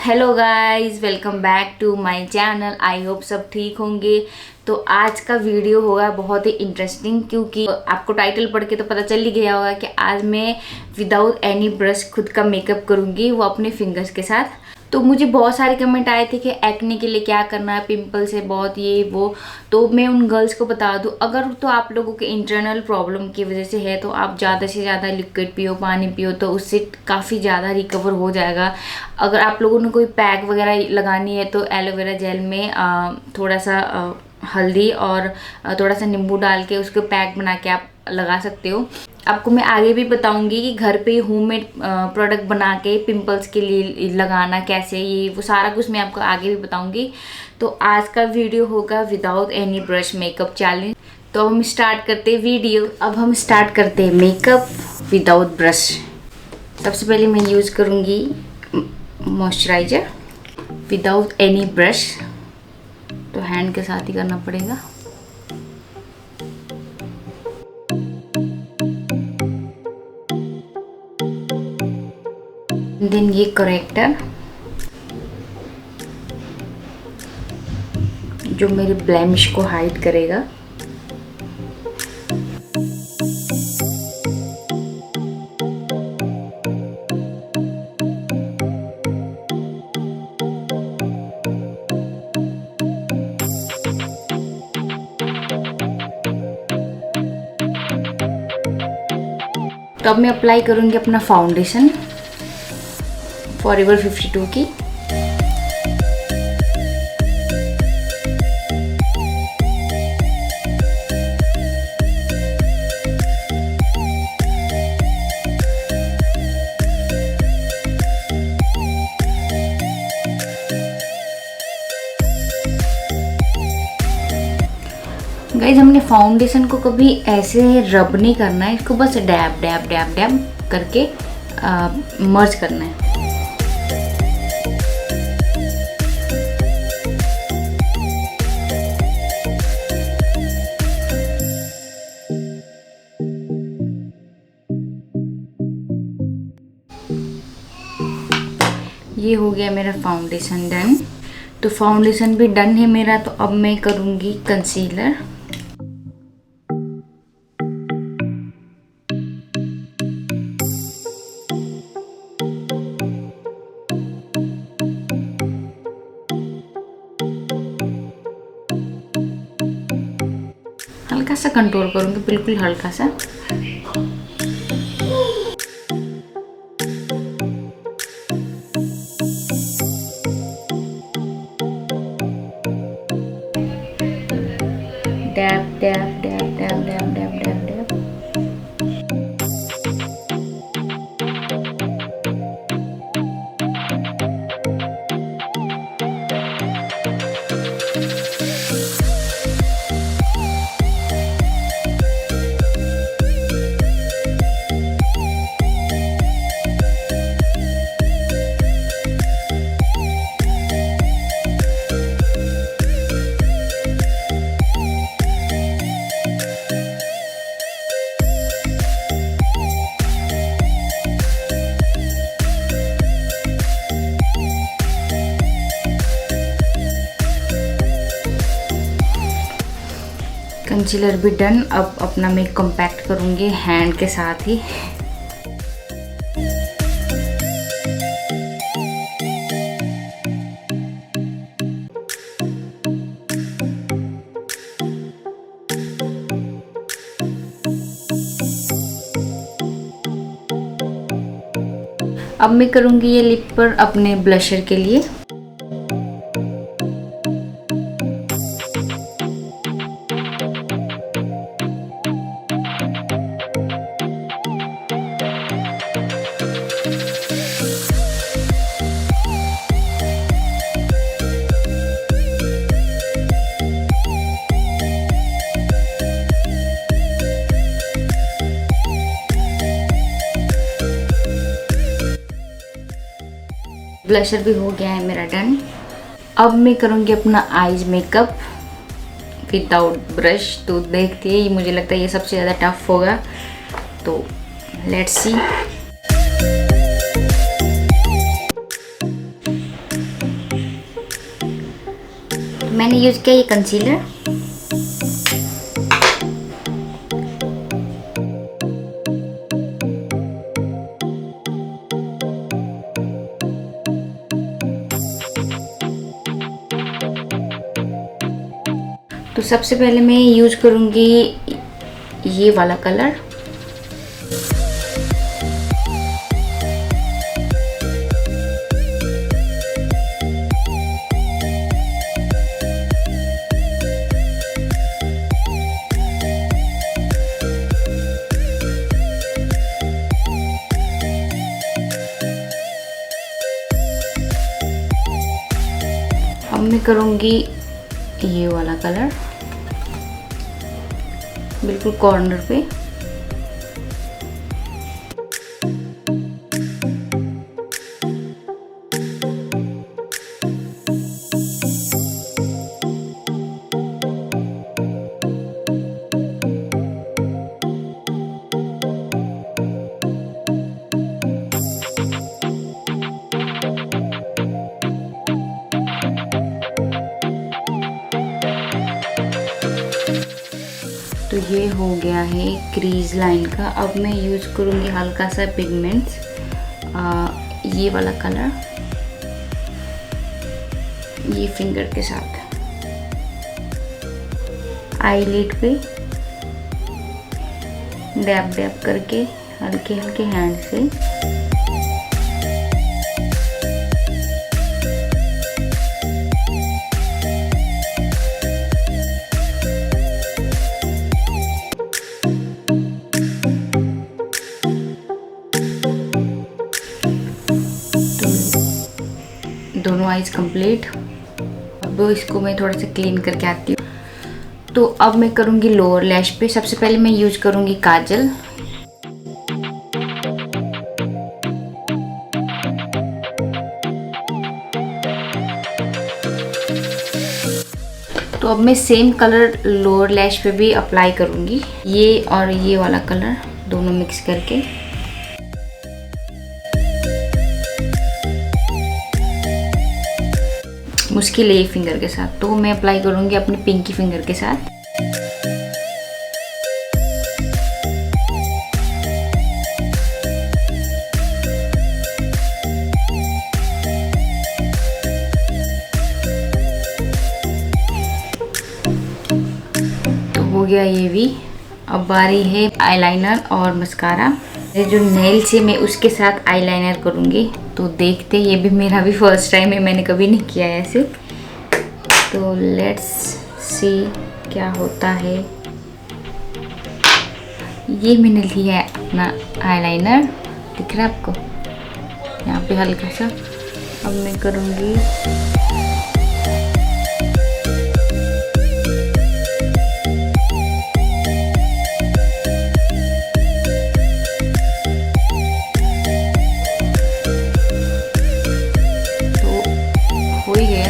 Hello guys, welcome back to my channel. I hope सब ठीक होंगे। तो आज का वीडियो होगा बहुत ही इंटरेस्टिंग, क्योंकि आपको टाइटल पढ़ के तो पता चल ही गया होगा कि आज मैं विदाउट एनी ब्रश खुद का मेकअप करूँगी, वो अपने फिंगर्स के साथ। तो मुझे बहुत सारे कमेंट आए थे कि एक्ने के लिए क्या करना है, पिंपल्स है बहुत, ये वो। तो मैं उन गर्ल्स को बता दूं, अगर तो आप लोगों के इंटरनल प्रॉब्लम की वजह से है तो आप ज़्यादा से ज़्यादा लिक्विड पियो, पानी पियो, तो उससे काफ़ी ज़्यादा रिकवर हो जाएगा। अगर आप लोगों ने कोई पैक वगैरह लगानी है तो एलोवेरा जेल में थोड़ा सा हल्दी और थोड़ा सा नींबू डाल के उसको पैक बना के आप लगा सकते हो। आपको मैं आगे भी बताऊंगी कि घर पे होममेड प्रोडक्ट बना के पिंपल्स के लिए लगाना कैसे, ये वो सारा कुछ मैं आपको आगे भी बताऊंगी। तो आज का वीडियो होगा without any brush makeup challenge. तो हम स्टार्ट करते हैं वीडियो। अब हम स्टार्ट करते हैं मेकअप विदाउट ब्रश। सबसे पहले मैं यूज़ करूँगी मॉइस्चराइजर विदाउट एनी ब्रश, तो हैंड के साथ ही करना पड़ेगा। देन ये करेक्टर जो मेरी ब्लेमिश को हाइड करेगा। तो अब मैं अप्लाई करूंगी अपना फाउंडेशन फॉरएवर 52 की। गाइज, हमने फाउंडेशन को कभी ऐसे रब नहीं करना है, इसको बस डैब डैब डैब डैब करके मर्ज करना है। ये हो गया मेरा फाउंडेशन डन। तो फाउंडेशन भी डन है मेरा। तो अब मैं करूँगी कंसीलर। हल्का सा कंट्रोल करूँगी, बिल्कुल हल्का सा। Dab dab dab dab dab dab dab dab. Concealer भी डन। अब अपना मैं कॉम्पैक्ट करूँगी हैंड के साथ ही। अब मैं करूँगी ये लिप पर अपने ब्लशर के लिए। ब्लशर भी हो गया है मेरा डन। अब मैं करूँगी अपना आईज मेकअप विदाउट ब्रश। तो देखते हैं, ये मुझे लगता है ये सबसे ज़्यादा टफ होगा। तो लेट्स सी। मैंने यूज किया ये कंसीलर। तो सबसे पहले मैं यूज करूंगी ये वाला कलर। अब मैं करूंगी ये वाला कलर बिल्कुल कॉर्नर पे। तो ये हो गया है क्रीज लाइन का। अब मैं यूज करूँगी हल्का सा पिगमेंट्स, ये वाला कलर ये फिंगर के साथ आईलिड पे डैब डैब करके हल्के हल्के हैंड से। दोनों आईज कंप्लीट। अब इसको मैं थोड़ा सा क्लीन करके आती हूँ। तो अब मैं करूँगी लोअर लैश पे। सबसे पहले मैं यूज करूँगी काजल। तो अब मैं सेम कलर लोअर लैश पे भी अप्लाई करूँगी, ये और ये वाला कलर दोनों मिक्स करके। मुश्किल है ये फिंगर के साथ, तो मैं अप्लाई करूँगी अपने पिंकी फिंगर के साथ। तो हो गया ये भी। अब बारी है आईलाइनर और मस्कारा। ये जो नेल से मैं उसके साथ आईलाइनर करूँगी। तो देखते, ये भी मेरा भी फर्स्ट टाइम है, मैंने कभी नहीं किया है ऐसे। तो लेट्स सी क्या होता है। ये मैंने लिया है अपना आईलाइनर, दिख रहा है आपको यहाँ पे हल्का सा। अब मैं करूँगी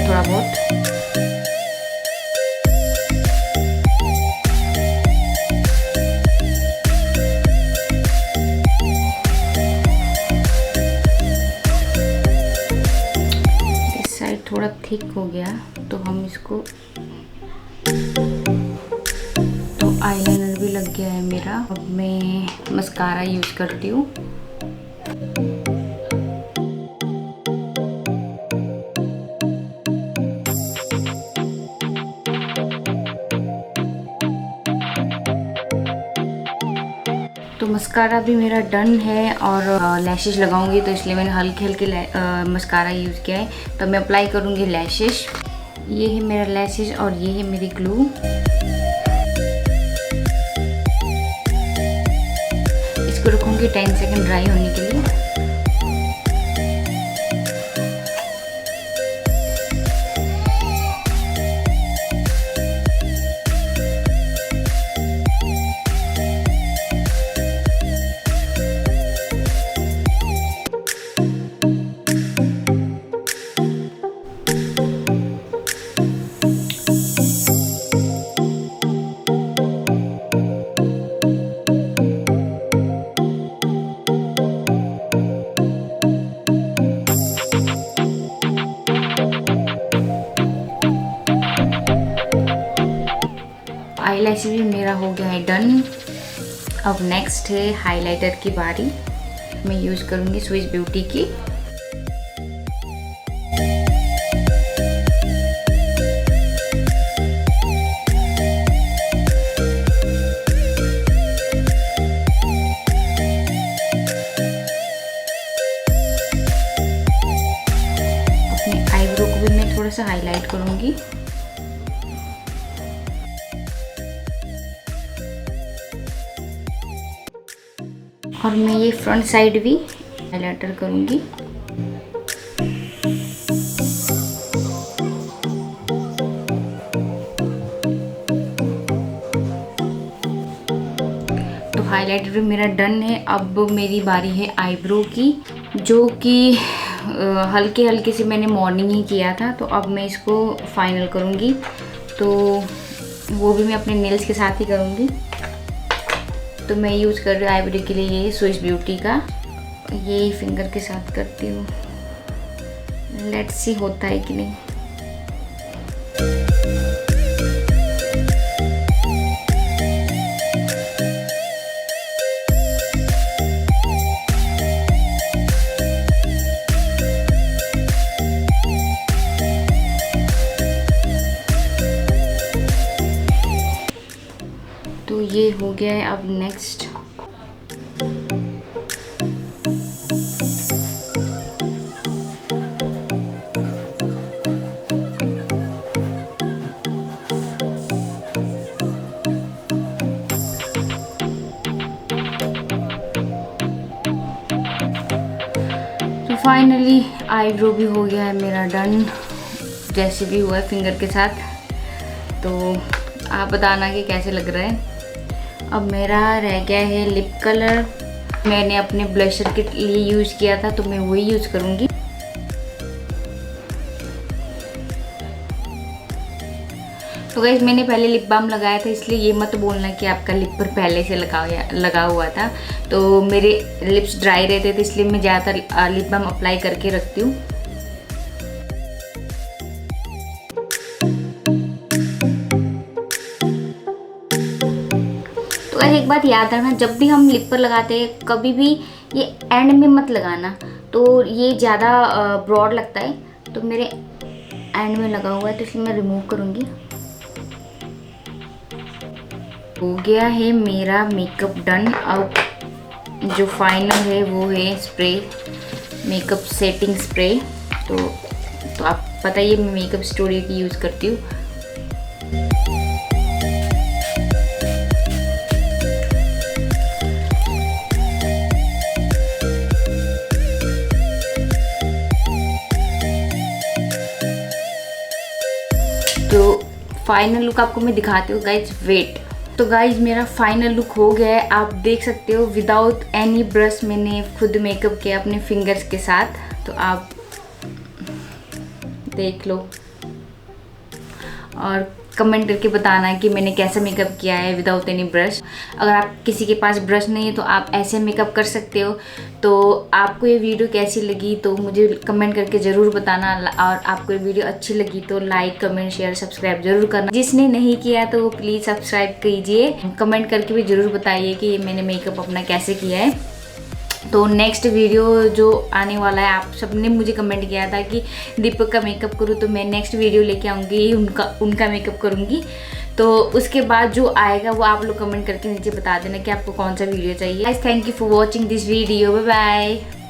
थोड़ा बहुत। इस साइड थोड़ा थिक हो गया तो हम इसको, तो आईलाइनर भी लग गया है मेरा। अब मैं मस्कारा यूज करती हूँ। तो मस्कारा भी मेरा डन है और लैशेस लगाऊंगी, तो इसलिए मैंने हल्के हल्के मस्कारा यूज़ किया है। तो मैं अप्लाई करूंगी लैशेस। ये है मेरा लैशेस और ये है मेरी ग्लू। इसको रखूंगी 10 सेकंड ड्राई होने के लिए। आईलैश भी मेरा हो गया है डन। अब नेक्स्ट है हाइलाइटर की बारी। मैं यूज़ करूँगी स्विस ब्यूटी की। अपने आईब्रो को भी मैं थोड़ा सा हाईलाइट करूँगी। और मैं ये फ्रंट साइड भी हाइलाइटर करूँगी। तो हाइलाइटर भी मेरा डन है। अब मेरी बारी है आईब्रो की, जो कि हल्के हल्के से मैंने मॉर्निंग ही किया था, तो अब मैं इसको फाइनल करूँगी। तो वो भी मैं अपने नेल्स के साथ ही करूँगी। तो मैं यूज़ कर रही हूँ आईब्रो के लिए ये स्विस ब्यूटी का, ये फिंगर के साथ करती हूँ। लेट्स सी होता है कि नहीं। तो ये हो गया है। अब नेक्स्ट तो फाइनली आईब्रो भी हो गया है मेरा डन, जैसे भी हुआ है फिंगर के साथ। तो आप बताना कि कैसे लग रहा है। अब मेरा रह गया है लिप कलर। मैंने अपने ब्लशर के लिए यूज़ किया था, तो मैं वही यूज़ करूँगी। तो गाइस मैंने पहले लिप बाम लगाया था, इसलिए ये मत बोलना कि आपका लिप पर पहले से लगा हुआ था। तो मेरे लिप्स ड्राई रहते थे, इसलिए मैं ज़्यादातर लिप बाम अप्लाई करके रखती हूँ। एक बात याद रखना, जब भी हम लिप पर लगाते हैं कभी भी ये एंड में मत लगाना, तो ये ज़्यादा ब्रॉड लगता है। तो मेरे एंड में लगा हुआ है, तो इसलिए मैं रिमूव करूँगी। हो गया है मेरा मेकअप डन। अब जो फाइनल है वो है स्प्रे, मेकअप सेटिंग स्प्रे। तो आप पता ही है मैं मेकअप स्टूडियो की यूज़ करती हूँ। तो फाइनल लुक आपको मैं दिखाती हूँ गाइज, वेट। तो गाइज मेरा फाइनल लुक हो गया है, आप देख सकते हो। विदाउट एनी ब्रश मैंने खुद मेकअप किया अपने फिंगर्स के साथ, तो आप देख लो और कमेंट करके बताना कि मैंने कैसा मेकअप किया है विदाउट एनी ब्रश। अगर आप किसी के पास ब्रश नहीं है तो आप ऐसे मेकअप कर सकते हो। तो आपको ये वीडियो कैसी लगी तो मुझे कमेंट करके ज़रूर बताना, और आपको ये वीडियो अच्छी लगी तो लाइक कमेंट शेयर सब्सक्राइब जरूर करना। जिसने नहीं किया तो वो प्लीज़ सब्सक्राइब कीजिए। कमेंट करके भी ज़रूर बताइए कि मैंने मेकअप अपना कैसे किया है। तो नेक्स्ट वीडियो जो आने वाला है, आप सबने मुझे कमेंट किया था कि दीपक का मेकअप करूँ, तो मैं नेक्स्ट वीडियो लेके आऊँगी, उनका मेकअप करूँगी। तो उसके बाद जो आएगा वो आप लोग कमेंट करके नीचे बता देना कि आपको कौन सा वीडियो चाहिए। Guys thank you for watching this video, bye bye.